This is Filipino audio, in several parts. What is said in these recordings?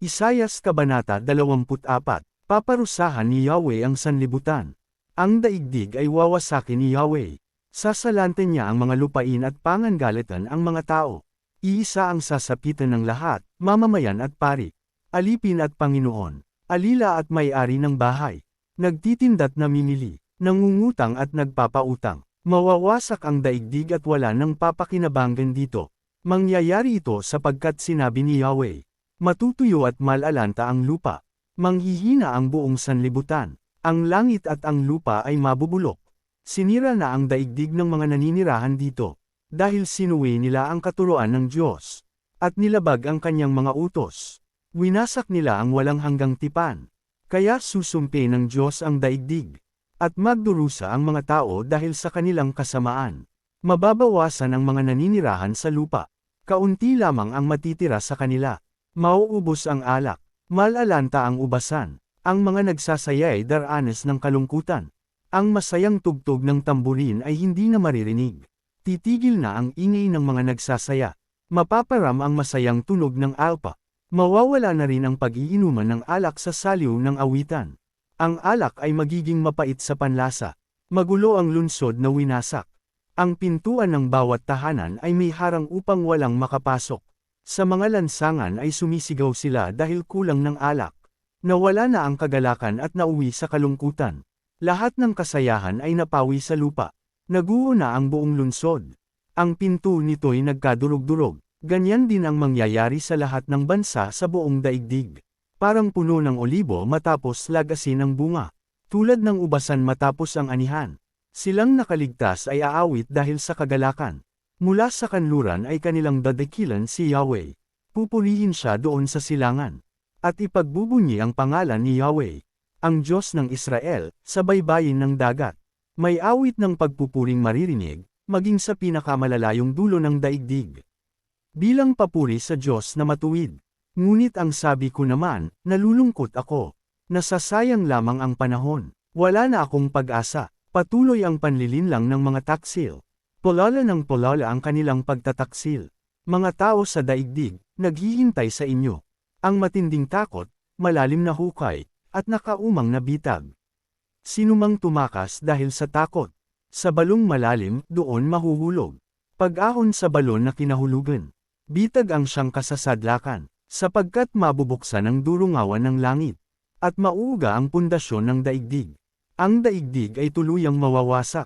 Isayas Kabanata 24, Paparusahan ni Yahweh ang sanlibutan. Ang daigdig ay wawasakin ni Yahweh. Sasalante niya ang mga lupain at panganggalitan ang mga tao. Iisa ang sasapitan ng lahat, mamamayan at pari. Alipin at Panginoon. Alila at may-ari ng bahay. Nagtitinda't namimili. Nangungutang at nagpapautang. Mawawasak ang daigdig at wala nang papakinabangan dito. Mangyayari ito sapagkat sinabi ni Yahweh. Matutuyo at malalanta ang lupa. Manghihina ang buong sanlibutan. Ang langit at ang lupa ay mabubulok. Sinira na ang daigdig ng mga naninirahan dito. Dahil sinuwi nila ang katuroan ng Diyos. At nilabag ang kanyang mga utos. Winasak nila ang walang hanggang tipan. Kaya susumpi ng Diyos ang daigdig. At magdurusa ang mga tao dahil sa kanilang kasamaan. Mababawasan ang mga naninirahan sa lupa. Kaunti lamang ang matitira sa kanila. Mauubos ang alak. Malalanta ang ubasan. Ang mga nagsasaya ay daranas ng kalungkutan. Ang masayang tugtog ng tamburin ay hindi na maririnig. Titigil na ang ingay ng mga nagsasaya. Mapaparam ang masayang tunog ng alpa. Mawawala na rin ang pag-iinuman ng alak sa saliw ng awitan. Ang alak ay magiging mapait sa panlasa. Magulo ang lunsod na winasak. Ang pintuan ng bawat tahanan ay may harang upang walang makapasok. Sa mga lansangan ay sumisigaw sila dahil kulang ng alak. Nawala na ang kagalakan at nauwi sa kalungkutan. Lahat ng kasayahan ay napawi sa lupa. Naguho na ang buong lunsod. Ang pinto nito'y nagkadurog-durog. Ganyan din ang mangyayari sa lahat ng bansa sa buong daigdig. Parang puno ng olibo matapos lagasin ang bunga. Tulad ng ubasan matapos ang anihan. Silang nakaligtas ay aawit dahil sa kagalakan. Mula sa kanluran ay kanilang dadakilan si Yahweh. Pupurihin siya doon sa silangan. At ipagbubunyi ang pangalan ni Yahweh, ang Diyos ng Israel, sa baybayin ng dagat. May awit ng pagpupuring maririnig, maging sa pinakamalalayong dulo ng daigdig. Bilang papuri sa Diyos na matuwid. Ngunit ang sabi ko naman, nalulungkot ako. Nasasayang lamang ang panahon. Wala na akong pag-asa. Patuloy ang panlilinlang ng mga taksil. Polala ng polala ang kanilang pagtataksil. Mga tao sa daigdig, naghihintay sa inyo. Ang matinding takot, malalim na hukay, at nakaumang na bitag. Sinumang tumakas dahil sa takot. Sa balong malalim, doon mahuhulog. Pag-ahon sa balon na kinahulugan. Bitag ang siyang kasasadlakan, sapagkat mabubuksan ang durungawan ng langit. At mauuga ang pundasyon ng daigdig. Ang daigdig ay tuluyang mawawasak.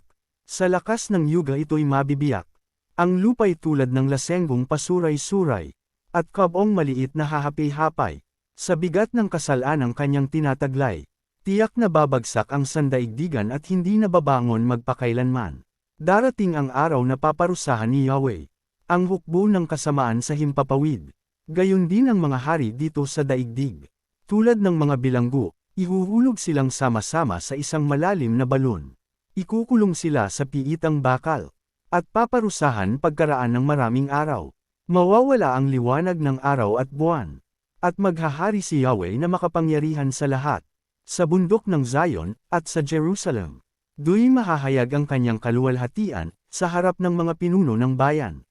Sa lakas ng yuga ito'y mabibiyak. Ang lupa'y tulad ng lasenggong pasuray-suray. At kabong maliit na hahapi-hapay. Sa bigat ng kasalanang kanyang tinataglay. Tiyak na babagsak ang sandaigdigan at hindi na babangon magpakailanman. Darating ang araw na paparusahan ni Yahweh. Ang hukbo ng kasamaan sa himpapawid. Gayon din ang mga hari dito sa daigdig. Tulad ng mga bilanggo, ihuhulog silang sama-sama sa isang malalim na balon. Ikukulong sila sa piitang bakal. At paparusahan pagkaraan ng maraming araw. Mawawala ang liwanag ng araw at buwan. At maghahari si Yahweh na makapangyarihan sa lahat. Sa bundok ng Zion, at sa Jerusalem. Do'y mahahayag ang kanyang kaluwalhatian, sa harap ng mga pinuno ng bayan.